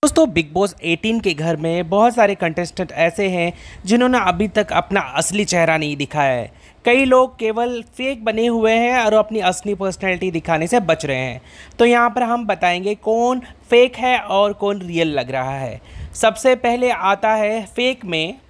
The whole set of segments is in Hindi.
दोस्तों बिग बॉस 18 के घर में बहुत सारे कंटेस्टेंट ऐसे हैं जिन्होंने अभी तक अपना असली चेहरा नहीं दिखाया है। कई लोग केवल फेक बने हुए हैं और अपनी असली पर्सनैलिटी दिखाने से बच रहे हैं। तो यहाँ पर हम बताएंगे कौन फेक है और कौन रियल लग रहा है। सबसे पहले आता है फेक में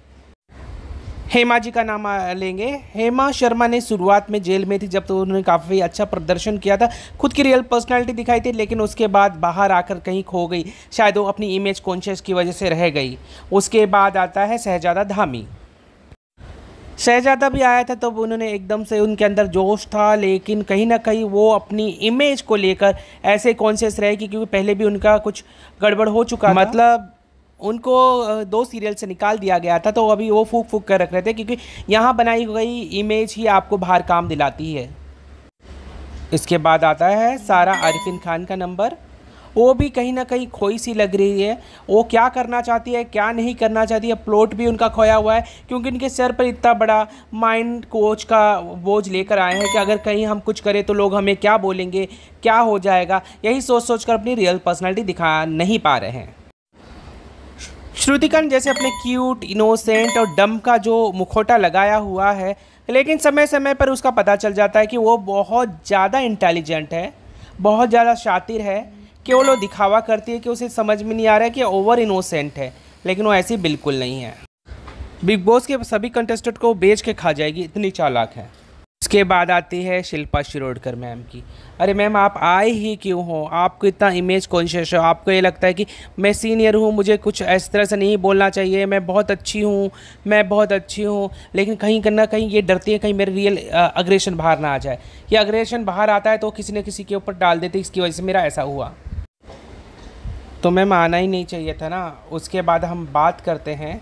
हेमा जी का नाम लेंगे। हेमा शर्मा ने शुरुआत में जेल में थी जब तो उन्होंने काफ़ी अच्छा प्रदर्शन किया था, खुद की रियल पर्सनालिटी दिखाई थी, लेकिन उसके बाद बाहर आकर कहीं खो गई। शायद वो अपनी इमेज कॉन्शियस की वजह से रह गई। उसके बाद आता है शहजादा धामी। शहजादा भी आया था तो उन्होंने एकदम से उनके अंदर जोश था, लेकिन कहीं ना कहीं वो अपनी इमेज को लेकर ऐसे कॉन्शियस रहे क्योंकि पहले भी उनका कुछ गड़बड़ हो चुका था। मतलब उनको 2 सीरियल से निकाल दिया गया था, तो अभी वो फूक फूक कर रख रहे थे क्योंकि यहाँ बनाई गई इमेज ही आपको बाहर काम दिलाती है। इसके बाद आता है सारा आरिफिन खान का नंबर। वो भी कहीं ना कहीं खोई सी लग रही है। वो क्या करना चाहती है क्या नहीं करना चाहती है, प्लॉट भी उनका खोया हुआ है क्योंकि उनके सर पर इतना बड़ा माइंड कोच का बोझ लेकर आए हैं कि अगर कहीं हम कुछ करें तो लोग हमें क्या बोलेंगे, क्या हो जाएगा। यही सोच सोच कर अपनी रियल पर्सनैलिटी दिखा नहीं पा रहे हैं। श्रुतिका ने जैसे अपने क्यूट, इनोसेंट और डम का जो मुखौटा लगाया हुआ है, लेकिन समय समय पर उसका पता चल जाता है कि वो बहुत ज़्यादा इंटेलिजेंट है, बहुत ज़्यादा शातिर है। केवल वो दिखावा करती है कि उसे समझ में नहीं आ रहा है कि ओवर इनोसेंट है, लेकिन वो ऐसी बिल्कुल नहीं है। बिग बॉस के सभी कंटेस्टेंट को बेच के खा जाएगी, इतनी चालाक है। उसके बाद आती है शिल्पा शिरोडकर मैम की। अरे मैम आप आए ही क्यों हो, आपको इतना इमेज कॉन्शियस हो, आपको ये लगता है कि मैं सीनियर हूँ, मुझे कुछ इस तरह से नहीं बोलना चाहिए, मैं बहुत अच्छी हूँ, मैं बहुत अच्छी हूँ, लेकिन कहीं ना कहीं ये डरती है कहीं मेरे रियल अग्रेशन बाहर ना आ जाए। ये अग्रेशन बाहर आता है तो किसी न किसी के ऊपर डाल देती, इसकी वजह से मेरा ऐसा हुआ। तो मैम आना ही नहीं चाहिए था ना। उसके बाद हम बात करते हैं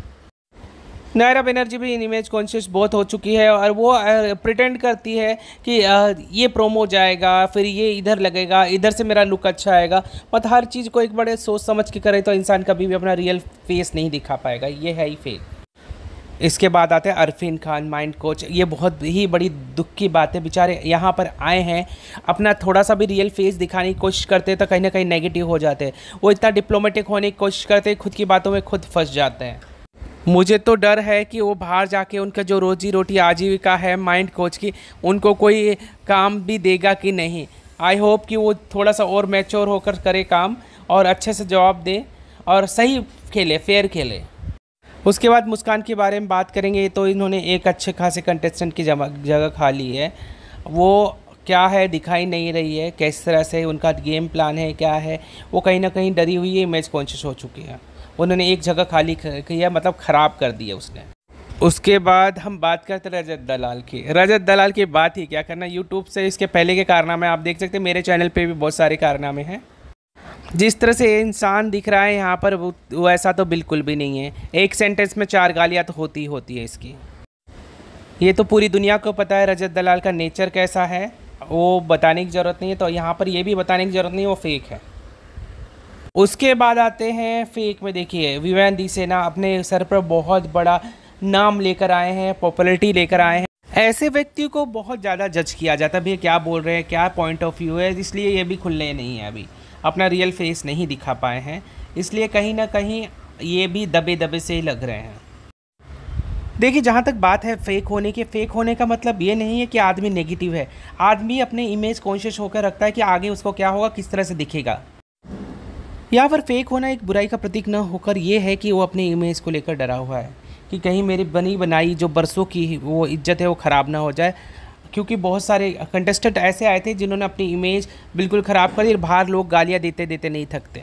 नायरा बनर्जी भी इन इमेज कॉन्शियस बहुत हो चुकी है और वो प्रिटेंड करती है कि ये प्रोमो जाएगा, फिर ये इधर लगेगा, इधर से मेरा लुक अच्छा आएगा। मतलब हर चीज़ को एक बड़े सोच समझ के करे तो इंसान कभी भी अपना रियल फेस नहीं दिखा पाएगा, ये है ही फेक। इसके बाद आते हैं अरफीन खान, माइंड कोच। ये बहुत ही बड़ी दुख की बात है, बेचारे यहाँ पर आए हैं, अपना थोड़ा सा भी रियल फेस दिखाने की कोशिश करते हैं तो कहीं ना कहीं नेगेटिव हो जाते हैं। वो इतना डिप्लोमेटिक होने की कोशिश करते हैं, खुद की बातों में खुद फंस जाते हैं। मुझे तो डर है कि वो बाहर जाके उनका जो रोजी रोटी आजीविका है माइंड कोच की, उनको कोई काम भी देगा कि नहीं। आई होप कि वो थोड़ा सा और मैच्योर होकर करे काम और अच्छे से जवाब दे और सही खेले, फेयर खेले। उसके बाद मुस्कान के बारे में बात करेंगे तो इन्होंने एक अच्छे खासे कंटेस्टेंट की जगह खा ली है। वो क्या है दिखाई नहीं रही है, किस तरह से उनका गेम प्लान है, क्या है, वो कहीं ना कहीं डरी हुई है, इमेज कॉन्शियस हो चुकी है। उन्होंने एक जगह खाली की है, मतलब ख़राब कर दी है उसने। उसके बाद हम बात करते हैं रजत दलाल की। रजत दलाल की बात ही क्या करना, यूट्यूब से इसके पहले के कारनामे आप देख सकते हैं, मेरे चैनल पे भी बहुत सारे कारनामे हैं। जिस तरह से इंसान दिख रहा है यहाँ पर वो ऐसा तो बिल्कुल भी नहीं है। एक सेंटेंस में 4 गालियाँ तो होती ही होती है इसकी। ये तो पूरी दुनिया को पता है रजत दलाल का नेचर कैसा है, वो बताने की ज़रूरत नहीं है। तो यहाँ पर ये भी बताने की ज़रूरत नहीं है वो फेक है। उसके बाद आते हैं फेक में। देखिए विवेंदी सेना अपने सर पर बहुत बड़ा नाम लेकर आए हैं, पॉपुलैरिटी लेकर आए हैं। ऐसे व्यक्तियों को बहुत ज़्यादा जज किया जाता है, भैया क्या बोल रहे हैं, क्या पॉइंट ऑफ व्यू है, इसलिए ये भी खुले नहीं है, अभी अपना रियल फेस नहीं दिखा पाए हैं, इसलिए कहीं ना कहीं ये भी दबे दबे से ही लग रहे हैं। देखिए जहाँ तक बात है फेक होने की, फेक होने का मतलब ये नहीं है कि आदमी नेगेटिव है। आदमी अपने इमेज कॉन्शियस होकर रखता है कि आगे उसको क्या होगा, किस तरह से दिखेगा। यहाँ पर फेक होना एक बुराई का प्रतीक न होकर ये है कि वो अपनी इमेज को लेकर डरा हुआ है कि कहीं मेरी बनी बनाई जो बरसों की वो इज्जत है वो ख़राब ना हो जाए। क्योंकि बहुत सारे कंटेस्टेंट ऐसे आए थे जिन्होंने अपनी इमेज बिल्कुल ख़राब कर दी और बाहर लोग गालियाँ देते देते नहीं थकते।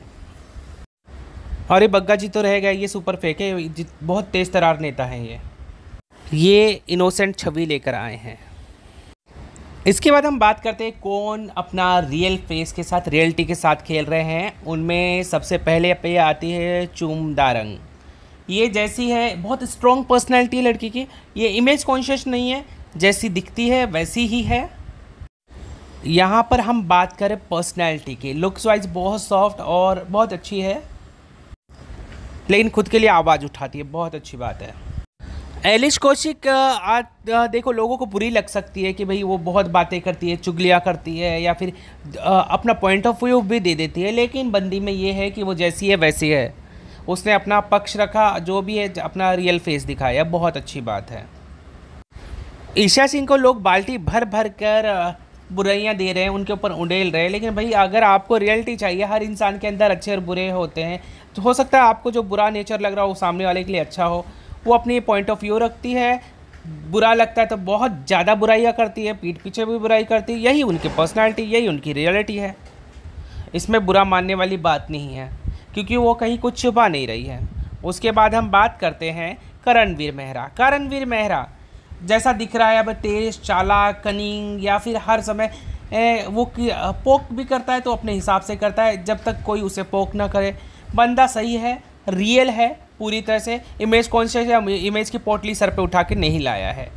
और ये बग्गा जी तो रह गए, ये सुपर फेक है, बहुत तेज़ तरार नेता है ये इनोसेंट छवि लेकर आए हैं। इसके बाद हम बात करते हैं कौन अपना रियल फेस के साथ, रियलिटी के साथ खेल रहे हैं। उनमें सबसे पहले पे आती है चुमदारंग। ये जैसी है, बहुत स्ट्रॉन्ग पर्सनैलिटी है लड़की की, ये इमेज कॉन्शियस नहीं है, जैसी दिखती है वैसी ही है। यहाँ पर हम बात करें पर्सनैलिटी की, लुक्स वाइज बहुत सॉफ्ट और बहुत अच्छी है, लेकिन खुद के लिए आवाज़ उठाती है, बहुत अच्छी बात है। एलिश कौशिक देखो लोगों को बुरी लग सकती है कि भाई वो बहुत बातें करती है, चुगलियाँ करती है या फिर अपना पॉइंट ऑफ व्यू भी दे देती है, लेकिन बंदी में ये है कि वो जैसी है वैसी है। उसने अपना पक्ष रखा, जो भी है अपना रियल फेस दिखाया, बहुत अच्छी बात है। ईशा सिंह को लोग बाल्टी भर भर कर बुराइयां दे रहे हैं, उनके ऊपर उड़ेल रहे हैं, लेकिन भाई अगर आपको रियलिटी चाहिए, हर इंसान के अंदर अच्छे और बुरे होते हैं, तो हो सकता है आपको जो बुरा नेचर लग रहा हो वो सामने वाले के लिए अच्छा हो। वो अपनी पॉइंट ऑफ व्यू रखती है, बुरा लगता है तो बहुत ज़्यादा बुराइयाँ करती है, पीठ पीछे भी बुराई करती है, यही उनकी पर्सनालिटी, यही उनकी रियलिटी है। इसमें बुरा मानने वाली बात नहीं है, क्योंकि वो कहीं कुछ छुपा नहीं रही है। उसके बाद हम बात करते हैं करणवीर मेहरा। करणवीर मेहरा जैसा दिख रहा है अब तेज, चालाक, कनिंग, या फिर हर समय वो पोक भी करता है तो अपने हिसाब से करता है, जब तक कोई उसे पोक ना करे। बंदा सही है, रियल है पूरी तरह से, इमेज कॉन्शियस है, इमेज की पोटली सर पे उठा के नहीं लाया है।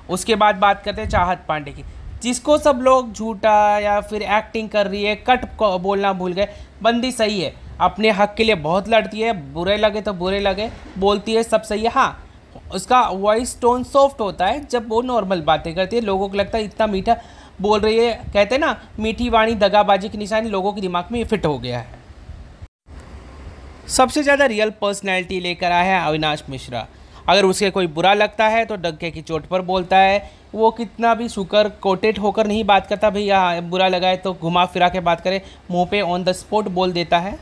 उसके बाद बात करते हैं चाहत पांडे की, जिसको सब लोग झूठा या फिर एक्टिंग कर रही है, कट को बोलना भूल गए। बंदी सही है, अपने हक के लिए बहुत लड़ती है, बुरे लगे तो बुरे लगे, बोलती है, सब सही है। हाँ, उसका वॉइस टोन सॉफ्ट होता है जब वो नॉर्मल बातें करती है, लोगों को लगता है इतना मीठा बोल रही है। कहते हैं ना, मीठी वाणी दगाबाजी की निशानी, लोगों के दिमाग में ये फिट हो गया है। सबसे ज़्यादा रियल पर्सनैलिटी लेकर आया है अविनाश मिश्रा। अगर उसे कोई बुरा लगता है तो डंके की चोट पर बोलता है, वो कितना भी शुगर कोटेड होकर नहीं बात करता, भैया बुरा लगा है तो घुमा फिरा के बात करे, मुंह पे ऑन द स्पॉट बोल देता है।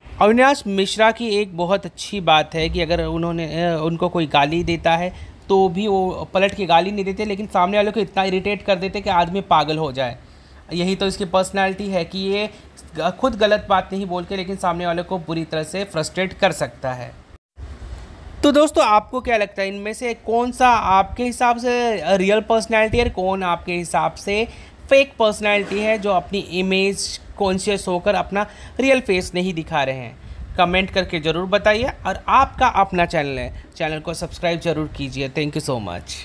अविनाश मिश्रा की एक बहुत अच्छी बात है कि अगर उनको कोई गाली देता है तो भी वो पलट के गाली नहीं देते, लेकिन सामने वाले को इतना इरिटेट कर देते कि आदमी पागल हो जाए। यही तो इसकी पर्सनैलिटी है कि ये खुद गलत बात नहीं बोल के, लेकिन सामने वाले को बुरी तरह से फ्रस्ट्रेट कर सकता है। तो दोस्तों, आपको क्या लगता है इनमें से कौन सा आपके हिसाब से रियल पर्सनैलिटी है, कौन आपके हिसाब से फेक पर्सनैलिटी है, जो अपनी इमेज कॉन्शियस होकर अपना रियल फेस नहीं दिखा रहे हैं? कमेंट करके ज़रूर बताइए, और आपका अपना चैनल है, चैनल को सब्सक्राइब ज़रूर कीजिए। Thank you so much.